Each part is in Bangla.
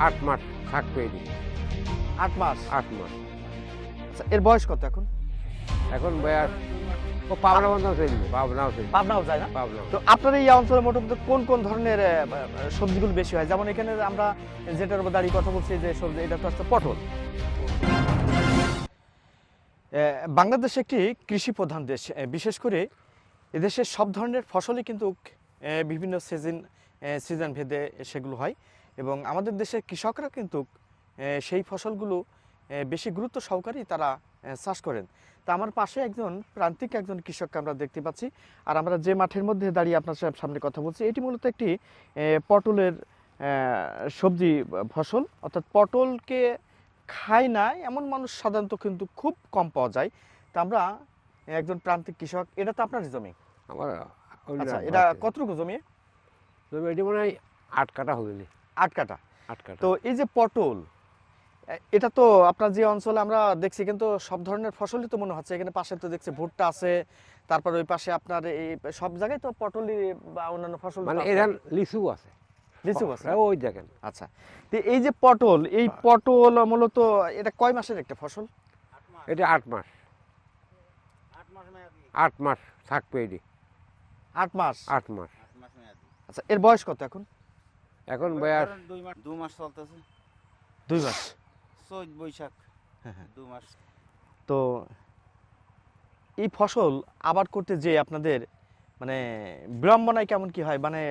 8 মাস থাকবে এদিকে। 8 মাস। 8 মাস। আচ্ছা, এর বয়স কত এখন? এখন বয়স ও পাবনা বন্ধন চলবে, পাবনাও চলবে। পাবনাও যায় না? পাবনা। তো আপনার এই অঞ্চলে মোটামুটি কোন ধরনের সবজিগুলো বেশি হয়? যেমন এখানে আমরা যেটার উপর দাঁড়িয়ে কথা বলছি যে সবজি, এটা তো হচ্ছে পটল। বাংলাদেশ একটি কৃষি প্রধান দেশ। বিশেষ করে এদেশের সব ধরনের ফসলই কিন্তু বিভিন্ন সিজন ভেদে সেগুলো হয়, এবং আমাদের দেশের কৃষকরা কিন্তু সেই ফসলগুলো বেশি গুরুত্ব সহকারেই তারা চাষ করেন। তা আমার পাশে প্রান্তিক একজন কৃষককে আমরা দেখতে পাচ্ছি, আর আমরা যে মাঠের মধ্যে দাঁড়িয়ে আপনার সামনে কথা বলছি, এটি মূলত একটি পটলের সবজি ফসল। অর্থাৎ পটলকে খায় না এমন মানুষ সাধারণত কিন্তু খুব কম পাওয়া যায়। তা আমরা একজন প্রান্তিক কৃষক, এটা তো আপনার জমি। আমার আচ্ছা, এটা কতটুকু জমি? জমি এটি মনে হয় 8 কাঠা হবে নি। 8 কাঠা। 8 কাঠা। তো এই যে পটল, এটা তো আপনার যে অঞ্চলে আমরা দেখছি কিন্তু সব ধরনের ফসলই তো মনে হচ্ছে। এখানে পাশে তো দেখছি ভুট্টা আছে, তারপর ওই পাশে আপনার এই সব জায়গায় তো পটলই বা অন্যান্য ফসল মানে এখানে লিচু আছে। লিচু আছে। ওই দেখেন। আচ্ছা, তো এই যে পটল, এই পটল মূলত এটা কয় মাসের একটা ফসল? এটা 8 মাস। 8 মাস থাকবে এটি। 8 মাস। 8 মাস। আচ্ছা, এর বয়স কত এখন? এখন বয়স 2 মাস চলতেছে। 2 মাস। চৈত বৈশাখ। হ্যাঁ, হ্যাঁ। 2 মাস। তো এই ফসল আবাদ করতে যে আপনাদের মানে বিড়ম্বনায় কেমন কি হয়? মানে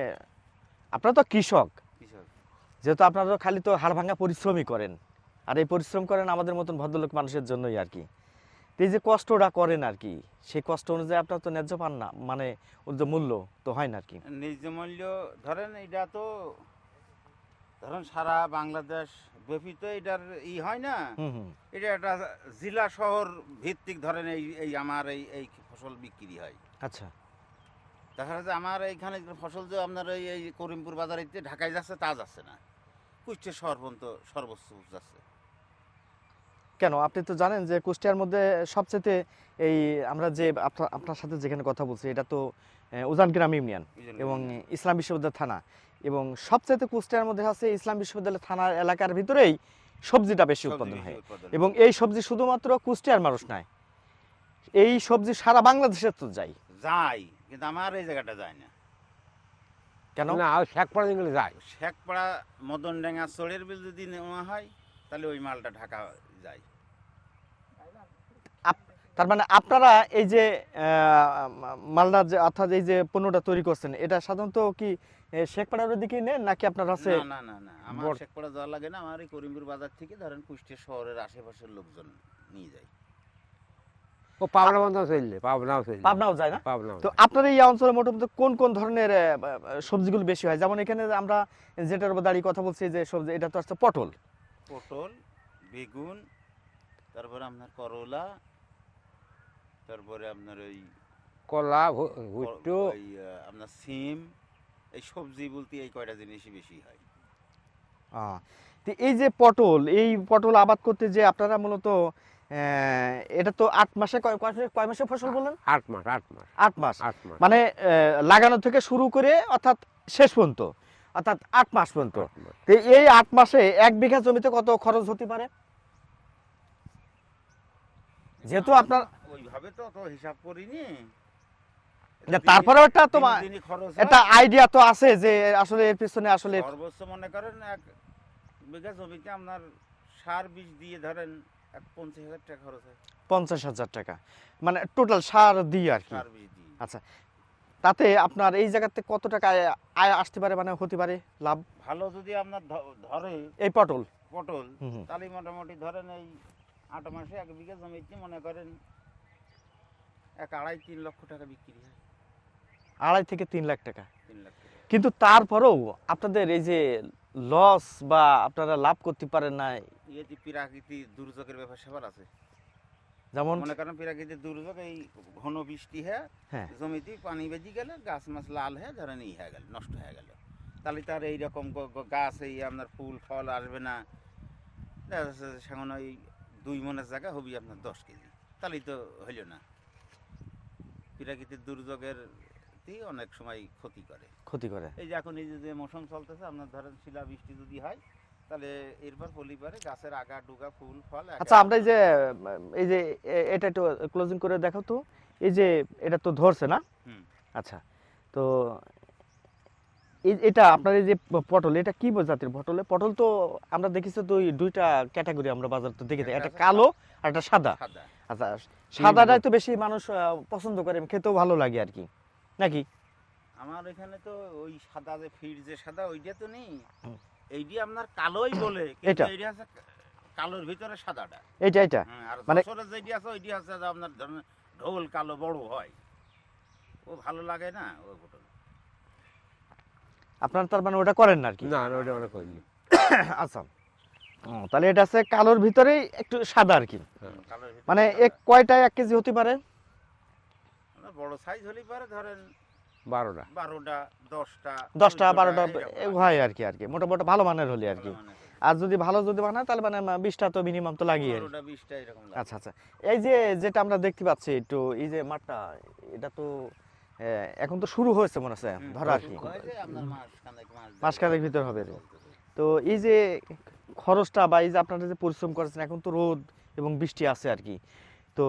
আপনারা তো কৃষক, কৃষক। যেহেতু আপনারা তো খালি তো হাড় ভাঙা পরিশ্রমই করেন, আর এই পরিশ্রম করেন আমাদের মতন ভদ্রলোক মানুষের জন্যই আর কি। তো এই যে কষ্টটা করেন আর কি, সেই কষ্ট অনুযায়ী আপনারা তো ন্যায্য পান না, মানে ওর যে মূল্য তো হয় না আর কি। ন্যায্য মূল্য ধরেন এটা তো ধরেন সারা বাংলাদেশ ব্যাপী তো এটার হয় না। হুম হুম। এটা একটা জেলা শহর ভিত্তিক ধরেন এই আমার এই ফসল বিক্রি হয়। আচ্ছা, দেখা যাচ্ছে আমার এইখানে ফসল যে আপনার এই করিমপুর বাজারে ঢাকায় যাচ্ছে তা যাচ্ছে না, কুষ্টিয়া শহর পর্যন্ত সর্বোচ্চ যাচ্ছে। কেন? আপনি তো জানেন যে কুষ্টিয়ার মধ্যে সবচেয়ে এই আমরা যে আপনার সাথে যেখানে কথা বলছি, এটা তো উজানগ্রাম ইউনিয়ন এবং ইসলাম বিশ্ববিদ্যালয় থানা, এবং সবচেয়ে কুষ্টিয়ার মধ্যে আছে ইসলাম বিশ্ববিদ্যালয় থানার এলাকার ভিতরেই সবজিটা বেশি উৎপাদন হয়, এবং এই সবজি শুধুমাত্র কুষ্টিয়ার মানুষ নয়, এই সবজি সারা বাংলাদেশে তো যায়। যায়, কিন্তু আমার এই জায়গাটা যায় না। কেন? না শেখপাড়া গেলে যায়। শেখপাড়া মদনডাঙ্গা চড়ের বিল যদি নেওয়া হয় তাহলে ওই মালটা ঢাকা যায়। তার মানে আপনারা এই যে মালদা যে অর্থাৎ এই যে পণ্যটা তৈরি করছেন, এটা সাধারণত কি শেখপাড়ার দিকে নেন নাকি আপনার আছে? না না না না, আমার শেখপাড়া যাওয়া লাগে না। আমার এই করিমপুর বাজার থেকে ধরেন কুষ্টিয়া শহরের আশেপাশের লোকজন নিয়ে যায়। ও পাবনা বন্ধন চলবে, পাবনাও চলবে। পাবনাও যায় না? পাবনাও। তো আপনার এই অঞ্চলে মোটামুটি কোন ধরনের সবজিগুলো বেশি হয়? যেমন এখানে আমরা যেটার উপর দাঁড়িয়ে কথা বলছি যে সবজি, এটা তো হচ্ছে পটল। পটল, বেগুন, তারপরে আপনার করলা, তারপরে আপনার ওই কলা, ভুট্টো, আপনার সিম, এই সবজি বলতে এই কয়টা জিনিসই বেশি হয়। তো এই যে পটল, এই পটল আবাদ করতে যে আপনারা মূলত এটা তো 8 মাসে কয় মাসে ফসল বললেন? 8 মাস। 8 মাস। 8 মাস। 8 মাস। মানে লাগানো থেকে শুরু করে অর্থাৎ শেষ পর্যন্ত, অর্থাৎ 8 মাস পর্যন্ত। 8 মাস। তো এই 8 মাসে 1 বিঘা জমিতে কত খরচ হতে পারে? যেহেতু আপনার ওইভাবে তো অত হিসাব করিনি। তারপরেও একটা তো দিনই খরচ একটা হয়। আইডিয়া তো আছে যে আসলে এর পিছনে আসলে সর্বোচ্চ মনে করেন 1 বিঘা জমিতে আপনার সার বীজ দিয়ে ধরেন 50,000 টাকা খরচ হয়। 50,000 টাকা, মানে টোটাল সার দিয়ে আর কি। সার বীজ দিয়ে। আচ্ছা, তাতে আপনার এই জায়গাতে কত টাকা আয় আসতে পারে, মানে হতে পারে লাভ? ভালো যদি আপনার ধরে এই পটল পটল, হুম হুম। তাহলে মোটামুটি ধরেন এই 8 মাসে 1 বিঘা জমিতে মনে করেন 2.5-3 লক্ষ টাকা বিক্রি হয়। 2.5 থেকে 3 লাখ টাকা। 3 লাখ টাকা। কিন্তু তারপরেও আপনাদের এই যে লস বা আপনারা লাভ করতে পারেন না, ইয়েতে প্রাকৃতিক দুর্যোগের ব্যাপার স্যাপার আছে। যেমন মনে করেন প্রাকৃতিক দুর্যোগ, এই ঘন বৃষ্টি হয়ে হ্যাঁ জমিতে পানি বেজে গেলে গাছ মাছ লাল হয়ে ধরেন হয়ে গেল, নষ্ট হয়ে গেল, তাহলে তার এইরকম গাছ এই আপনার ফুল ফল আসবে না। দেখা যাচ্ছে সেখান ওই 2 মনের জায়গা হবি আপনার 10 কেজি, তাহলেই তো হইল না। প্রাকৃতিক দুর্যোগের অনেক সময় ক্ষতি করে। ক্ষতি করে। এই যে এখন এই যে মৌসুম চলতেছে আপনার ধরেন শিলা বৃষ্টি যদি হয় তাহলে এরপর পলি পারে গাছের আগা ডুগা ফুল ফল আচ্ছা আমরা এই যে এটা একটু ক্লোজিং করে দেখো তো, এই যে এটা তো ধরছে না? হুম। আচ্ছা, তো এটা আপনার এই যে পটল, এটা কি জাতের পটল? পটল তো আমরা দেখেছি তো দুইটা ক্যাটাগরি আমরা বাজার তো দেখেছি, একটা কালো আর একটা সাদা। সাদা। আচ্ছা, সাদাটাই তো বেশি মানুষ পছন্দ করে, খেতেও ভালো লাগে আর কি, নাকি? আমার এখানে তো ওই সাদা যে ফিট যে সাদা ওইটা তো নেই, হুম। এইটি আপনার কালোই বলে, এটা? এইটা আছে কালোর ভিতরে সাদাটা। এটা আর মানে যশোরের যেটি আছে ওইটি আছে যে আপনার ধরেন ঢোল কালো বড় হয়, ও ভালো লাগে না ওই পটল। আপনার তার মানে ওটা করেন না আর কি? না না ওটা আমরা করিনি। আচ্ছা, তাহলে এটা আছে কালোর ভিতরেই একটু সাদা আর কি। কালোর ভিতরে মানে সাদা। কয়টায় 1 কেজি হতে পারে? আপনার বড় সাইজ হলেই পারে ধরেন 12টা। 12টা 10টা 10টা 12টা এরকম হয় আর কি মোটামুটি ভালো মানের হলে আর কি। ভালো মানের। আর যদি ভালো বানায় তাহলে মানে 20টা তো মিনিমাম তো লাগিয়ে। 15টা 20টা এরকম লাগে। আচ্ছা আচ্ছা, এই যে যেটা আমরা দেখতে পাচ্ছি একটু এই যে মাঠটা, এটা তো এখন তো শুরু হয়েছে মনে হচ্ছে হুম, ধরা আর কি, হয়েছে আপনার মাস মাসখানেক ভিতর হবে। তো এই যে খরচটা বা এই যে আপনারা যে পরিশ্রম করেছেন, এখন তো রোদ এবং বৃষ্টি আছে আর কি, তো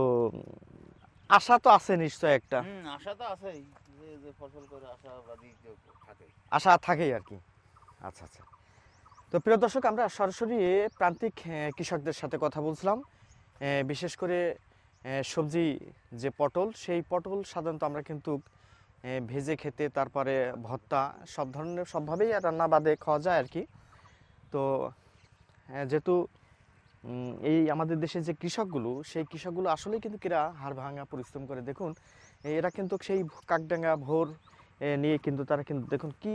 আশা তো আছে নিশ্চয় একটা? আশা তো আছেই, যে ফসল করে আশাবাদী কেউ থাকে। আশা থাকেই আর কি। আচ্ছা আচ্ছা, তো প্রিয় দর্শক, আমরা সরাসরি প্রান্তিক কৃষকদের সাথে কথা বলছিলাম। বিশেষ করে সবজি যে পটল, সেই পটল সাধারণত আমরা কিন্তু ভেজে খেতে, তারপরে ভর্তা, সব ধরনের সবভাবেই রান্না বাদে খাওয়া যায় আর কি। তো যেহেতু এই আমাদের দেশের যে কৃষকগুলো, সেই কৃষকগুলো আসলেই কিন্তু এরা হাড় ভাঙা পরিশ্রম করে। দেখুন এরা কিন্তু সেই কাকডাঙ্গা ভোর নিয়ে কিন্তু তারা কিন্তু দেখুন কি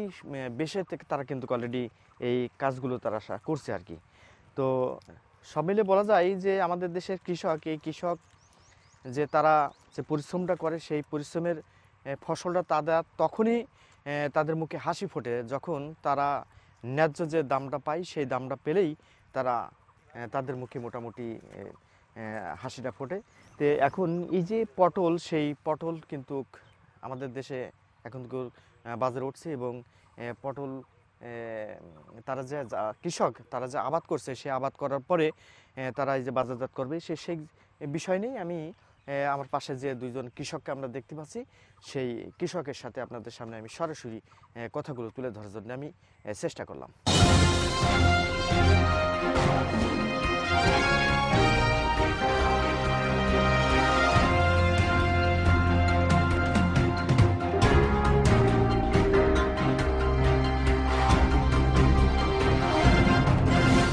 বেশে থেকে তারা কিন্তু অলরেডি এই কাজগুলো তারা করছে আর কি। তো সব মিলে বলা যায় যে আমাদের দেশের কৃষক, এই কৃষক যে তারা যে পরিশ্রমটা করে, সেই পরিশ্রমের ফসলটা তাদের তখনই তাদের মুখে হাসি ফোটে যখন তারা ন্যায্য যে দামটা পায়, সেই দামটা পেলেই তারা তাদের মুখে মোটামুটি হাসিটা ফোটে। তো এখন এই যে পটল, সেই পটল কিন্তু আমাদের দেশে এখন বাজারে উঠছে এবং পটল তারা যে কৃষক, তারা যে আবাদ করছে, সেই আবাদ করার পরে তারা এই যে বাজারজাত করবে, সেই বিষয় নিয়েই আমি আমার পাশে যে দুইজন কৃষককে আমরা দেখতে পাচ্ছি, সেই কৃষকের সাথে আপনাদের সামনে আমি সরাসরি কথাগুলো তুলে ধরার জন্য আমি চেষ্টা করলাম।